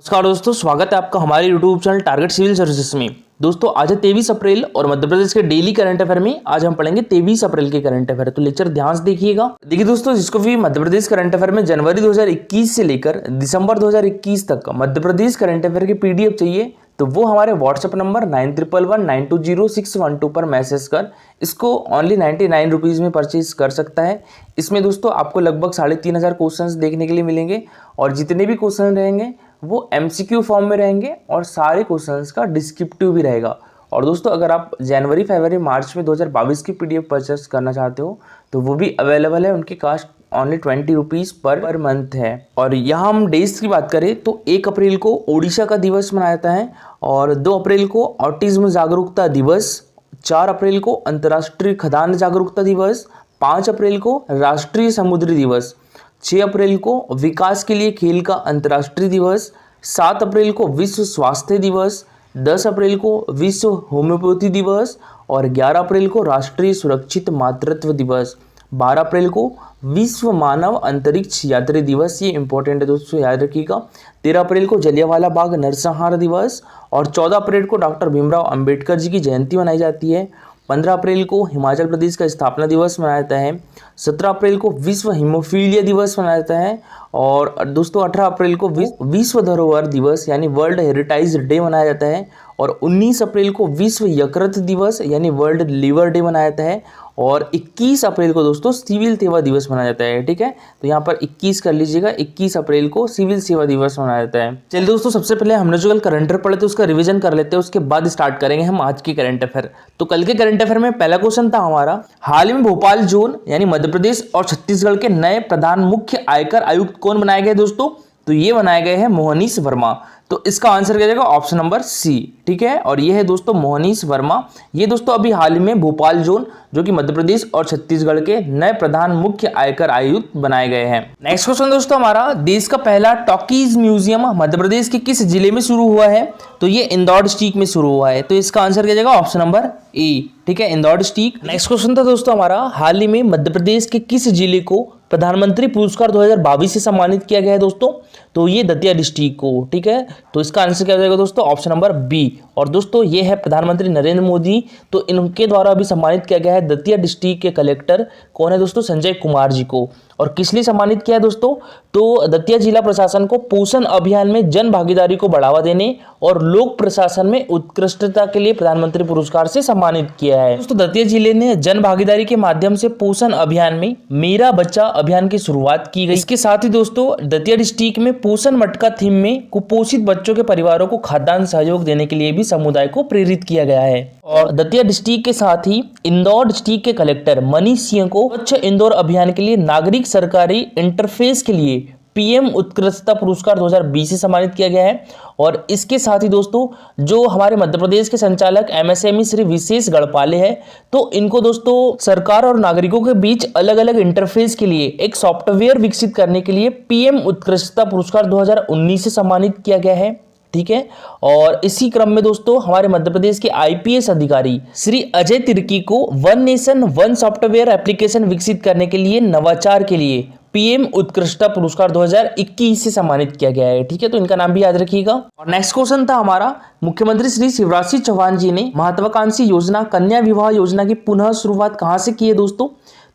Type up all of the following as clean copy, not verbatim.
नमस्कार दोस्तों, स्वागत है आपका हमारे YouTube channel target civil services में। दोस्तों आज है 23 अप्रैल और मध्य प्रदेश के डेली करंट अफेयर में आज हम पढ़ेंगे 23 अप्रैल के करंट अफेयर। तो लेक्चर ध्यान से देखिएगा। देखिए दोस्तों, जिसको भी मध्य प्रदेश करंट अफेयर में जनवरी 2021 से लेकर दिसंबर 2021 तक मध्य प्रदेश करंट अफेयर की पीडीएफ चाहिए तो वो हमारे व्हाट्सएप नंबर 9111920612 पर मैसेज कर इसको ओनली 99 रुपीज़ में परचेज कर सकता है। इसमें दोस्तों आपको लगभग 3500 क्वेश्चंस देखने के लिए मिलेंगे और जितने भी क्वेश्चन रहेंगे वो एमसीक्यू फॉर्म में रहेंगे और सारे क्वेश्चंस का डिस्क्रिप्टिव भी रहेगा। और दोस्तों अगर आप जनवरी, फरवरी, मार्च में 2022 की पीडीएफ परचेस करना चाहते हो तो वो भी अवेलेबल है। उनकी cost only 20 rupees per month है। और यहाँ हम डेज की बात करें तो 1 अप्रैल को ओडिशा का दिवस मनाया जाता है और 2 अप्रैल को ऑटिज्म जागरूकता दिवस, 4 अप्रैल को अंतर्राष्ट्रीय खदान जागरूकता दिवस, 5 अप्रैल को राष्ट्रीय समुद्री दिवस, 6 अप्रैल को विकास के लिए खेल का अंतर्राष्ट्रीय दिवस, 7 अप्रैल को विश्व स्वास्थ्य दिवस, 10 अप्रैल को विश्व होम्योपैथी दिवस और 11 अप्रैल को राष्ट्रीय सुरक्षित मातृत्व दिवस, 12 अप्रैल को विश्व मानव अंतरिक्ष यात्री दिवस। ये इंपॉर्टेंट है दोस्तों, याद रखिएगा। 13 अप्रैल को जलियांवाला बाग नरसंहार दिवस और 14 अप्रैल को डॉक्टर भीमराव अंबेडकर जी की जयंती मनाई जाती है। 15 अप्रैल को हिमाचल प्रदेश का स्थापना दिवस मनाया जाता है। 17 अप्रैल को विश्व हीमोफीलिया दिवस मनाया जाता है और दोस्तों 18 अप्रैल को विश्व धरोहर दिवस यानी वर्ल्ड हेरिटेज डे मनाया जाता है और 19 अप्रैल को विश्व यकृत दिवस यानी वर्ल्ड लिवर डे मनाया जाता है और 21 अप्रैल को दोस्तों सिविल सेवा दिवस मनाया जाता है। ठीक है, तो यहाँ पर 21 कर लीजिएगा, 21 अप्रैल को सिविल सेवा दिवस मनाया जाता है। चलिए दोस्तों, सबसे पहले हमने जो कल करंट अफेयर पढ़े थे उसका रिवीजन कर लेते हैं, उसके बाद स्टार्ट करेंगे हम आज की करंट अफेयर। तो कल के करंट अफेयर में पहला क्वेश्चन था हमारा, हाल ही में भोपाल जोन यानी मध्य प्रदेश और छत्तीसगढ़ के नए प्रधान मुख्य आयकर आयुक्त कौन बनाए गए दोस्तों? तो ये बनाए गए हैं मोहनीश वर्मा। तो इसका आंसर क्या जाएगा? Option number C. ठीक है, और ये है दोस्तों मोहनीश वर्मा। ये दोस्तों अभी हाल ही में भोपाल जोन जो कि मध्य प्रदेश और छत्तीसगढ़ के नए प्रधान मुख्य आयकर आयुक्त बनाए गए हैं। नेक्स्ट क्वेश्चन दोस्तों हमारा, देश का पहला टॉकीज म्यूजियम मध्य प्रदेश के किस जिले में शुरू हुआ है? तो ये इंदौर डिस्ट्रिक्ट में शुरू हुआ है। तो इसका आंसर क्या जाएगा? Option number A. ठीक है, इंदौर डिस्ट्रिक्ट। नेक्स्ट क्वेश्चन था दोस्तों हमारा, हाल ही में मध्य प्रदेश के किस जिले को प्रधानमंत्री पुरस्कार 2022 से सम्मानित किया गया है दोस्तों? तो ये दतिया डिस्ट्रिक्ट को। ठीक है, तो इसका आंसर क्या हो जाएगा दोस्तों? Option number B. और दोस्तों ये है प्रधानमंत्री नरेंद्र मोदी, तो इनके द्वारा अभी सम्मानित किया गया है दतिया डिस्ट्रिक्ट के कलेक्टर कौन है दोस्तों? संजय कुमार जी को। और किस लिए सम्मानित किया है दोस्तों? तो दतिया जिला प्रशासन को पोषण अभियान में जन भागीदारी को बढ़ावा देने और लोक प्रशासन में उत्कृष्टता के लिए प्रधानमंत्री पुरस्कार से सम्मानित किया है। दोस्तों दतिया जिले ने जन भागीदारी के माध्यम से पोषण अभियान में मेरा बच्चा अभियान की शुरुआत की गई। इसके साथ ही दोस्तों दतिया डिस्ट्रिक्ट में पोषण मटका थीम में कुपोषित बच्चों के परिवारों को खाद्यान्न सहयोग देने के लिए भी समुदाय को प्रेरित किया गया है। और दतिया डिस्ट्रिक्ट के साथ ही इंदौर डिस्ट्रिक्ट के कलेक्टर मनीष सिंह को स्वच्छ इंदौर अभियान के लिए नागरिक सरकारी इंटरफेस के लिए पीएम उत्कृष्टता पुरस्कार 2020 से सम्मानित किया गया है। और इसके साथ ही दोस्तों जो हमारे मध्य प्रदेश के संचालक एमएसएमई श्री विशेष गढ़पाले हैं, तो इनको दोस्तों सरकार और नागरिकों के बीच अलग अलग इंटरफेस के लिए एक सॉफ्टवेयर विकसित करने के लिए पीएम उत्कृष्टता पुरस्कार 2019 से सम्मानित किया गया है। ठीक है, और इसी क्रम में दोस्तों हमारे मध्य प्रदेश के आईपीएस अधिकारी श्री अजय तिर्की को one nation one software application विकसित करने के लिए नवाचार के लिए पीएम उत्कृष्टता पुरस्कार 2021 से सम्मानित किया गया है। ठीक है, तो इनका नाम भी याद रखिएगा। और नेक्स्ट क्वेश्चन था हमारा, मुख्यमंत्री श्री शिवराज सिंह चौहान जी ने महत्वाकांक्षी योजना कन्या विवाह योजना की पुनः शुरुआत कहां से की है दोस्तों?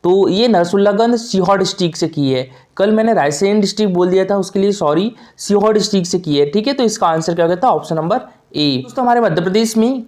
तो ये नरसुल्लागंज सीहोर डिस्ट्रिक्ट से की है। कल मैंने रायसेन डिस्ट्रिक्ट बोल दिया था, उसके लिए सॉरी, सीहोर डिस्ट्रिक्ट से की है। ठीक है, तो इसका आंसर क्या हो गया था? Option number A. दोस्तों हमारे मध्य प्रदेश में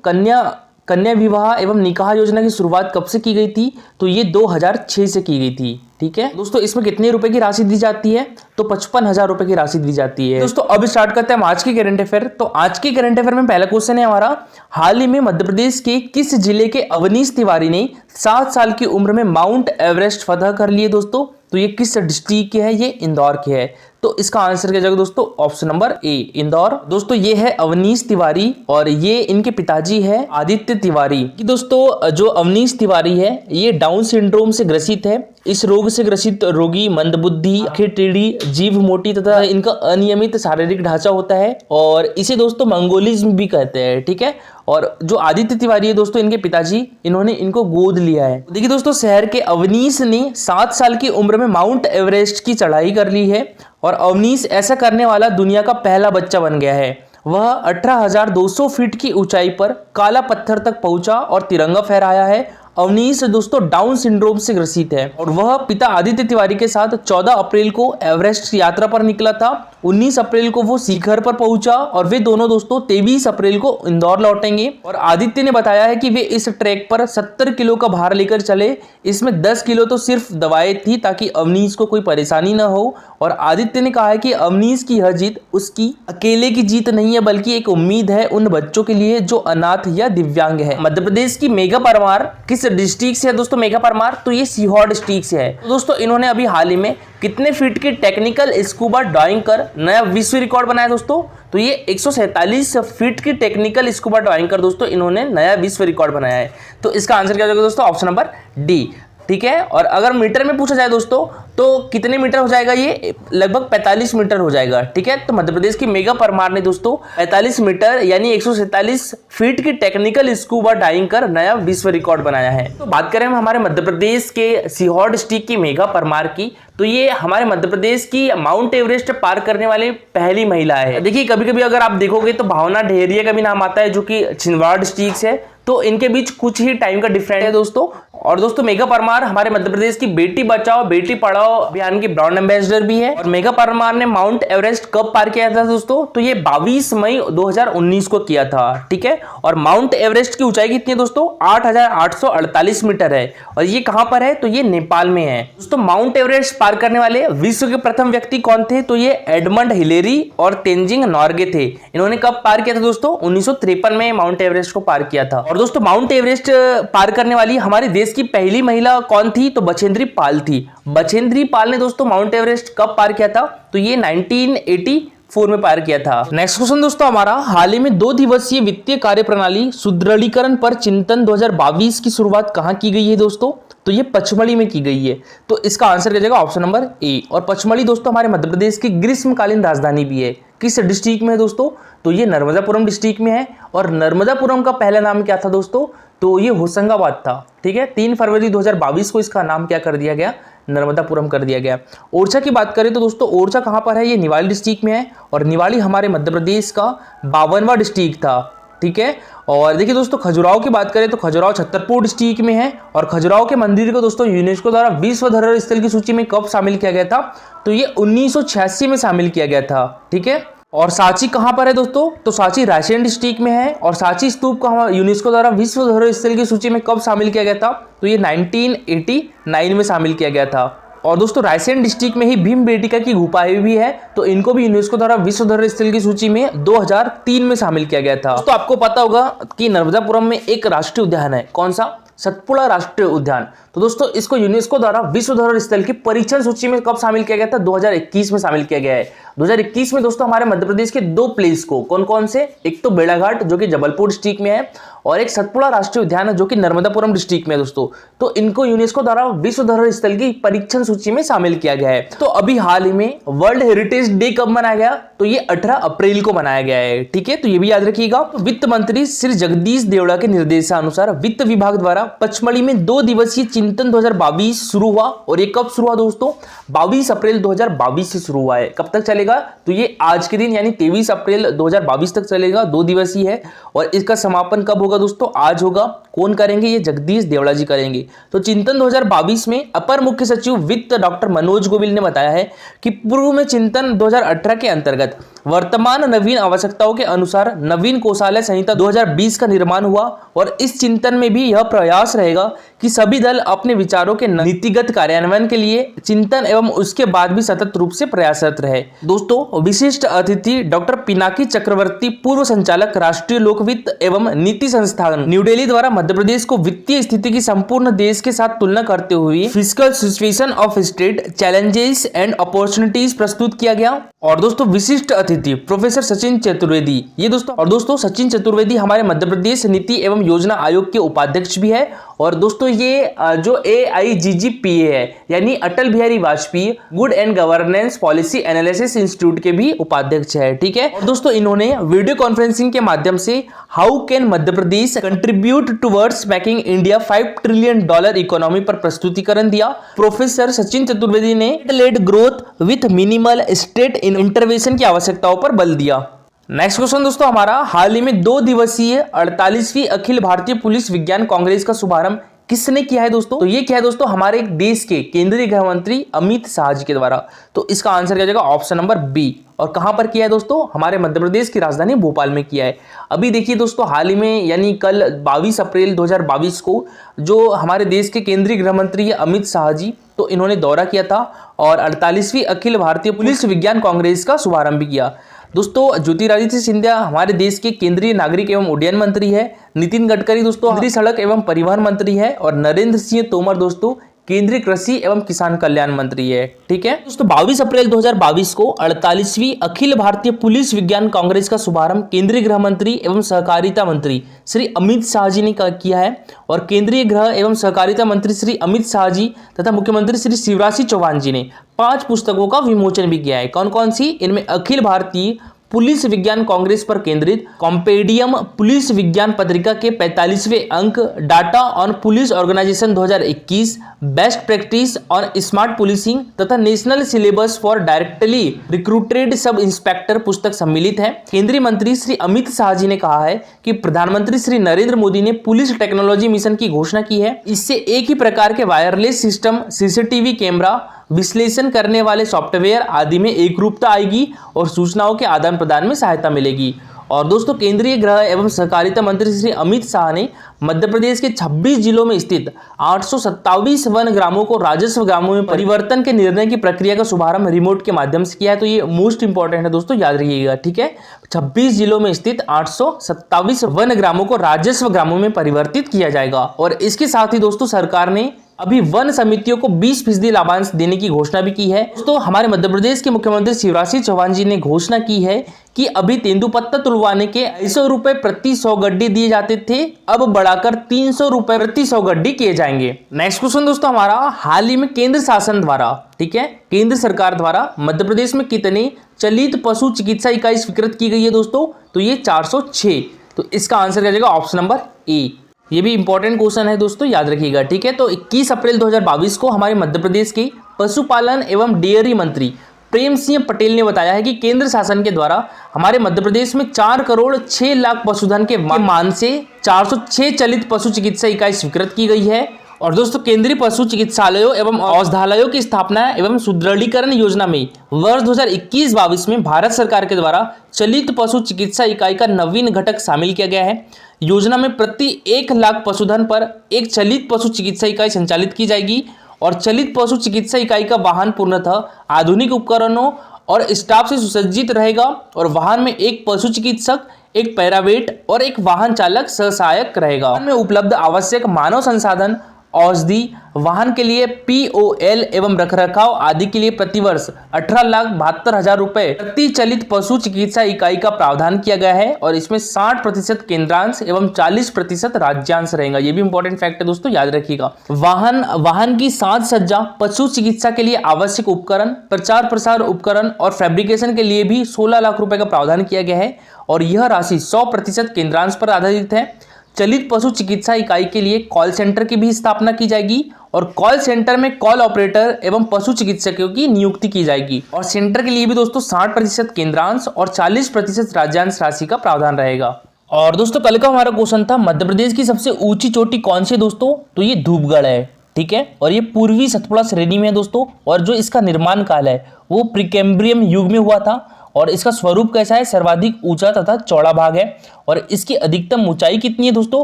कन्या विवाह एवं निकाह योजना की शुरुआत कब से की गई थी? तो ये 2006 से की गई थी। ठीक है दोस्तों, इसमें कितने रुपए की राशि दी जाती है? तो 55,000 रुपए की राशि दी जाती है। दोस्तों अब स्टार्ट करते हैं हम आज की करंट अफेयर। तो आज के करंट अफेयर में पहला क्वेश्चन है हमारा, हाल ही में मध्य प्रदेश के किस जिले के अवनीश तिवारी ने 7 साल की उम्र में माउंट एवरेस्ट फतह कर लिए दोस्तों? तो ये किस डिस्ट्रिक्ट के है? ये इंदौर के है। तो इसका आंसर क्या जाएगा दोस्तों? Option number A, Indore. दोस्तों ये है अवनीश तिवारी और ये इनके पिताजी है आदित्य तिवारी। कि दोस्तों जो अवनीश तिवारी है ये डाउन सिंड्रोम से ग्रसित है। इस रोग से ग्रसित रोगी मंदबुद्धि, आंखें टेढ़ी, जीभ मोटी तथा इनका अनियमित शारीरिक ढांचा होता है और इसे दोस्तों मंगोलिज्म भी कहते हैं। ठीक है, और जो आदित्य तिवारी है दोस्तों इनके पिताजी, इन्होंने इनको गोद लिया है। देखिए दोस्तों शहर के अवनीश ने 7 साल की उम्र में माउंट एवरेस्ट की चढ़ाई कर ली है और अवनीश ऐसा करने वाला दुनिया का पहला बच्चा बन गया है। वह 18,200 फीट की ऊंचाई पर काला पत्थर तक पहुंचा और तिरंगा फहराया है। अवनीश दोस्तों डाउन सिंड्रोम से ग्रसित है और वह पिता आदित्य तिवारी के साथ 14 अप्रैल को एवरेस्ट यात्रा पर निकला था। 19 अप्रैल को वो शिखर पर पहुंचा और वे दोनों दोस्तों 23 अप्रैल को इंदौर लौटेंगे। और आदित्य ने बताया है कि वे इस ट्रैक पर 70 किलो का भार लेकर चले। इसमें 10 किलो तो सिर्फ दवाएं थी ताकि अवनीश को कोई परेशानी न हो। और आदित्य ने कहा है कि अवनीश की यह जीत उसकी अकेले की जीत नहीं है, बल्कि एक उम्मीद है उन बच्चों के लिए जो अनाथ या दिव्यांग है। मध्य प्रदेश की मेघा परमार किस डिस्ट्रिक्ट से है दोस्तों? मेघा परमार तो ये सीहोर डिस्ट्रिक्ट से है। तो दोस्तों इन्होंने अभी हाल ही में कितने फीट की टेक्निकल स्कूबा डाइविंग कर नया विश्व रिकॉर्ड बनाया दोस्तों? तो ये 147 फीट की टेक्निकल स्कूबा डाइविंग कर दोस्तों इन्होंने नया विश्व रिकॉर्ड बनाया है। तो इसका आंसर क्या हो जाएगा दोस्तों? ऑप्शन नंबर डी, ठीक है। और अगर मीटर में पूछा जाए दोस्तों तो कितने मीटर हो जाएगा? ये लगभग 45 मीटर हो जाएगा, ठीक है। तो मध्य प्रदेश की मेघा परमार ने दोस्तों 45 मीटर यानी 147 फीट की टेक्निकल स्कूबा डाइविंग कर नया विश्व रिकॉर्ड बनाया है। तो बात करें हम हमारे मध्य प्रदेश के सीहोर डिस्ट्रिक्ट की मेघा परमार की, तो ये हमारे मध्य प्रदेश की माउंट एवरेस्ट पार करने वाली पहली महिला है। देखिए कभी कभी अगर आप देखोगे तो भावना ढेरिया का भी नाम आता है जो कि छिंदवाड़ा डिस्ट्रिक्ट से, तो इनके बीच कुछ ही टाइम का डिफरेंस है दोस्तों। और दोस्तों मेघा परमार हमारे मध्य प्रदेश की बेटी बचाओ बेटी पढ़ाओ अभियान की ब्रांड एम्बेसडर भी है। और मेघा परमार ने माउंट एवरेस्ट कब पार किया था दोस्तों? तो ये 22 मई 2019 को किया था, ठीक है। और माउंट एवरेस्ट की ऊंचाई कितनी है दोस्तों? 8,848 मीटर है। और ये कहां पर है? तो ये नेपाल में है दोस्तों। माउंट एवरेस्ट पार करने वाले विश्व के प्रथम व्यक्ति कौन थे? तो ये एडमंड हिलेरी और तेंजिंग नॉर्गे थे। इन्होंने कब पार किया था दोस्तों? 1953 में माउंट एवरेस्ट को पार किया था। और दोस्तों माउंट एवरेस्ट पार करने वाली हमारे देश की पहली महिला कौन थी? तो बछेंद्री पाल थी। बछेंद्री पाल ने दोस्तों माउंट एवरेस्ट कब पार किया था? तो ये 1984 में पार किया था। नेक्स्ट क्वेश्चन दोस्तों हमारा, हाल ही में 2 दिवसीय वित्तीय कार्य प्रणाली सुदृढ़ीकरण पर चिंतन 2022 की शुरुआत कहां की गई है दोस्तों? तो ये पचमढ़ी में की गई है। तो इसका आंसर क्या जाएगा? Option number A. और पचमढ़ी दोस्तों हमारे मध्य प्रदेश की ग्रीष्मकालीन राजधानी भी है। किस डिस्ट्रिक्ट में है दोस्तों? तो ये नर्मदापुरम डिस्ट्रिक्ट में है। और नर्मदापुरम का पहला नाम क्या था दोस्तों? तो ये होशंगाबाद था, ठीक है। 3 फरवरी 2022 को इसका नाम क्या कर दिया गया? नर्मदापुरम कर दिया गया। ओरछा की बात करें तो दोस्तों ओरछा कहां पर है? ये निवाड़ी डिस्ट्रिक्ट में है। और निवाड़ी हमारे मध्य प्रदेश का 52वां डिस्ट्रिक्ट था, ठीक है। और देखिए दोस्तों खजुराहो की बात करें तो खजुराहो छतरपुर डिस्ट्रिक्ट में है। और खजुराहो के मंदिर को दोस्तों यूनेस्को द्वारा विश्व धरोहर स्थल की सूची में कब शामिल किया गया था? तो ये 1986 में शामिल किया गया था, ठीक है। और सांची कहां पर है दोस्तों? तो सांची रायसेन डिस्ट्रिक्ट में है। और सांची स्तूप को यूनेस्को द्वारा विश्व धरोहर स्थल की सूची में कब शामिल किया गया था? तो ये 1989 में शामिल किया गया था। और दोस्तों रायसेन डिस्ट्रिक्ट में ही भीमबेटका की गुफाएं भी है, तो इनको भी यूनेस्को द्वारा विश्व धरोहर स्थल की सूची में 2003 में शामिल किया गया था। दोस्तों आपको पता होगा कि नर्मदापुरम में एक राष्ट्रीय उद्यान है, कौन सा? सतपुड़ा राष्ट्रीय उद्यान। तो दोस्तों इसको यूनेस्को द्वारा विश्व धरोहर स्थल की परीक्षण सूची में कब शामिल किया गया था? 2021 में शामिल किया गया है। 2021 में दोस्तों हमारे मध्य प्रदेश के 2 प्लेस को, कौन कौन से? एक तो बेड़ाघाट जो कि जबलपुर डिस्ट्रिक्ट में है, और एक सतपुड़ा राष्ट्रीय उद्यान है जो कि नर्मदापुरम डिस्ट्रिक्ट में है दोस्तों। तो इनको यूनेस्को द्वारा विश्व धरोहर स्थल की परीक्षण सूची में शामिल किया गया है। तो अभी हाल ही में वर्ल्ड हेरिटेज डे कब मनाया गया? तो ये 18 अप्रैल को मनाया गया है, ठीक है। तो ये भी याद रखिएगा। तो वित्त मंत्री श्री जगदीश देवड़ा के निर्देशानुसार वित्त विभाग द्वारा पचमढ़ी में 2 दिवसीय चिंतन 2022 शुरू हुआ। और ये कब शुरू हुआ दोस्तों? 22 अप्रैल 2022 से शुरू हुआ है। कब तक चलेगा? तो ये आज के दिन यानी 23 अप्रैल 2022 तक चलेगा, 2 दिवसीय है। और इसका समापन कब होगा दोस्तों? आज होगा। कौन करेंगे? ये जगदीश देवड़ा जी करेंगे। तो चिंतन 2022 में अपर मुख्य सचिव वित्त डॉक्टर मनोज गोविल ने बताया है कि पूर्व में चिंतन 2018 के अंतर्गत वर्तमान नवीन आवश्यकताओं के अनुसार नवीन कोषालय संहिता 2020 का निर्माण हुआ। और इस चिंतन में भी यह प्रयास रहेगा कि सभी दल अपने विचारों के नीतिगत कार्यान्वयन के लिए चिंतन एवं उसके बाद भी सतत रूप से प्रयासरत रहे। दोस्तों विशिष्ट अतिथि डॉक्टर पिनाकी चक्रवर्ती, पूर्व संचालक राष्ट्रीय लोकवित्त एवं नीति संस्थान न्यू दिल्ली द्वारा मध्य प्रदेश को वित्तीय स्थिति की संपूर्ण देश के साथ तुलना करते हुए fiscal situation of state challenges and opportunities प्रस्तुत किया गया। और दोस्तों विशिष्ट अतिथि प्रोफेसर सचिन चतुर्वेदी, ये दोस्तों सचिन चतुर्वेदी हमारे मध्य प्रदेश नीति एवं योजना आयोग के उपाध्यक्ष भी है। और दोस्तों ये जो AIGGPA है यानी Atal Bihari Vajpayee good and governance policy analysis institute के भी उपाध्यक्ष है। ठीक है, और दोस्तों इन्होंने वीडियो कॉन्फ्रेंसिंग के माध्यम से how can Madhya Pradesh contribute towards making India $5 trillion economy पर प्रस्तुतिकरण दिया। प्रोफेसर सचिन चतुर्वेदी ने led growth with minimal state intervention की आवश्यकताओं पर बल दिया। नेक्स्ट क्वेश्चन दोस्तों हमारा, हाल ही में 2 दिवसीय 48वीं अखिल भारतीय पुलिस विज्ञान कांग्रेस का शुभारंभ किसने किया है दोस्तों? तो ये किया है दोस्तों हमारे देश के केंद्रीय गृह मंत्री अमित शाह जी के द्वारा। तो इसका आंसर क्या जाएगा? Option number B. और कहां पर किया है दोस्तों? हमारे मध्य प्रदेश की राजधानी भोपाल में किया है। अभी देखिए दोस्तों हाल ही में यानी कल 22 अप्रैल 2022 को जो हमारे देश के केंद्रीय गृह मंत्री है अमित शाह जी, तो इन्होंने दौरा किया था और 48वीं अखिल भारतीय पुलिस विज्ञान कांग्रेस का शुभारंभ किया। दोस्तों ज्योतिरादित्य सिंधिया हमारे देश के केंद्रीय नागरिक एवं उड्डयन मंत्री है। नितिन गडकरी दोस्तों केंद्रीय सड़क एवं परिवहन मंत्री है। और नरेंद्र सिंह तोमर दोस्तों केंद्रीय कृषि एवं किसान कल्याण मंत्री है। ठीक है दोस्तों, 22 अप्रैल 2022 को 48वीं अखिल भारतीय पुलिस विज्ञान कांग्रेस का शुभारंभ केंद्रीय गृह मंत्री एवं सहकारिता मंत्री श्री अमित शाह जी ने किया है। और केंद्रीय गृह एवं सहकारिता मंत्री श्री अमित शाह जी तथा मुख्यमंत्री श्री शिवराज सिंह चौहान जी ने 5 पुस्तकों का विमोचन भी किया है। कौन कौन सी? इनमें अखिल भारतीय पुलिस विज्ञान कांग्रेस पर केंद्रित कॉम्पेडियम पुलिस विज्ञान पत्रिका के 45वें अंक, data on police organisation 2021, best practice on smart policing तथा national syllabus for directly recruited sub inspector पुस्तक सम्मिलित है। केंद्रीय मंत्री श्री अमित शाह जी ने कहा है कि प्रधानमंत्री श्री नरेंद्र मोदी ने पुलिस टेक्नोलॉजी मिशन की घोषणा की है। इससे एक ही प्रकार के वायरलेस सिस्टम, सीसीटीवी कैमरा, विश्लेषण करने वाले सॉफ्टवेयर आदि में एकरूपता आएगी और सूचनाओं के आदान प्रदान में सहायता मिलेगी। और दोस्तों केंद्रीय गृह एवं सहकारिता मंत्री श्री अमित शाह ने मध्य प्रदेश के 26 जिलों में स्थित 827 वन ग्रामों को राजस्व ग्रामों में परिवर्तन के निर्णय की प्रक्रिया का शुभारंभ रिमोट के माध्यम से किया है। तो ये मोस्ट इंपॉर्टेंट है दोस्तों, याद रखिएगा। ठीक है, 26 जिलों में स्थित 827 वन ग्रामों को राजस्व ग्रामों में परिवर्तित किया जाएगा। और इसके साथ ही दोस्तों सरकार ने अभी वन समितियों को 20% लाभांश देने की घोषणा भी की है। दोस्तों हमारे मध्य प्रदेश के मुख्यमंत्री शिवराज सिंह चौहान जी ने घोषणा की है कि अभी तेंदुपत्ता तुड़वाने के 250 रुपए प्रति 100 गड्ढे दिए जाते थे, अब बढ़ाकर 300 रुपए प्रति 100 गड्ढे किए जाएंगे। नेक्स्ट क्वेश्चन दोस्तों हमारा, हाल ही में केंद्र शासन द्वारा, ठीक है, केंद्र सरकार द्वारा मध्य प्रदेश में कितने चलित पशु चिकित्सा इकाई स्वीकृत की गई है दोस्तों? तो ये 406। तो इसका आंसर क्या जाएगा? Option number A. ये भी इंपॉर्टेंट क्वेश्चन है दोस्तों, याद रखिएगा। ठीक है, तो 21 अप्रैल 2022 को हमारे मध्य प्रदेश के पशुपालन एवं डेयरी मंत्री प्रेम सिंह पटेल ने बताया है कि केंद्र शासन के द्वारा हमारे मध्य प्रदेश में 4 करोड़ 6 लाख पशुधन के मान से 406 चलित पशु चिकित्सा इकाई स्वीकृत की गई है। और दोस्तों केंद्रीय पशु चिकित्सालयों एवं औषधालयों की स्थापना एवं सुदृढ़ीकरण योजना में वर्ष 2021-22 में भारत सरकार के द्वारा चलित पशु चिकित्सा इकाई का नवीन घटक शामिल किया गया है। योजना में प्रति 1 लाख पशुधन पर एक चलित पशु चिकित्सा इकाई संचालित की जाएगी। और चलित पशु चिकित्सा इकाई का वाहन पूर्णतः आधुनिक उपकरणों और स्टाफ से सुसज्जित रहेगा। और वाहन में एक पशु चिकित्सक, एक पैरावेट और एक वाहन चालक सहायक रहेगा। वाहन में उपलब्ध आवश्यक मानव संसाधन, औषधि, वाहन के लिए POL एवं रखरखाव आदि के लिए प्रतिवर्ष 18,72,000 रुपए प्रति चलित पशु चिकित्सा इकाई का प्रावधान किया गया है। और इसमें 60% केंद्रांश एवं 40% राज्यांश रहेगा। ये भी इंपॉर्टेंट फैक्ट है दोस्तों, याद रखिएगा। वाहन की साज सज्जा, पशु चिकित्सा के लिए आवश्यक उपकरण, प्रचार प्रसार उपकरण और फैब्रिकेशन के लिए भी 16 लाख रुपए का प्रावधान किया गया है। और यह राशि 100% केंद्रांश पर आधारित है। चलित पशु चिकित्सा इकाई के लिए कॉल सेंटर की भी स्थापना की जाएगी। और कॉल सेंटर में कॉल ऑपरेटर एवं पशु चिकित्सकों की नियुक्ति की जाएगी। और सेंटर के लिए भी दोस्तों 60% केंद्रांश और 40% राज्यांश राशि का प्रावधान रहेगा। और दोस्तों कल का हमारा क्वेश्चन था मध्य प्रदेश की सबसे ऊंची चोटी कौन सी है दोस्तों? तो ये धूपगढ़ है। ठीक है, और ये पूर्वी सतपुड़ा श्रेणी में है दोस्तों। और जो इसका निर्माण काल है वो प्रीकैम्ब्रियम युग में हुआ था। और इसका स्वरूप कैसा है? सर्वाधिक ऊंचा तथा चौड़ा भाग है। और इसकी अधिकतम ऊंचाई कितनी है दोस्तों?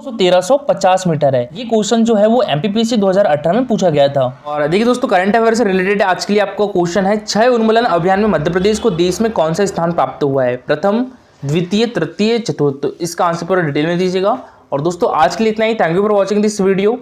1350 मीटर है। ये क्वेश्चन जो है वो MPPSC 2018 में पूछा गया था। और देखिए दोस्तों करंट अफेयर से रिलेटेड आज के लिए आपको क्वेश्चन है, 6 उन्मूलन अभियान में मध्य प्रदेश को देश में कौन सा स्थान प्राप्त हुआ है? प्रथम, द्वितीय, तृतीय, चतुर्थ। तो इसका आंसर पूरा डिटेल में दीजिएगा। और दोस्तों आज के लिए इतना ही। Thank you for watching this video.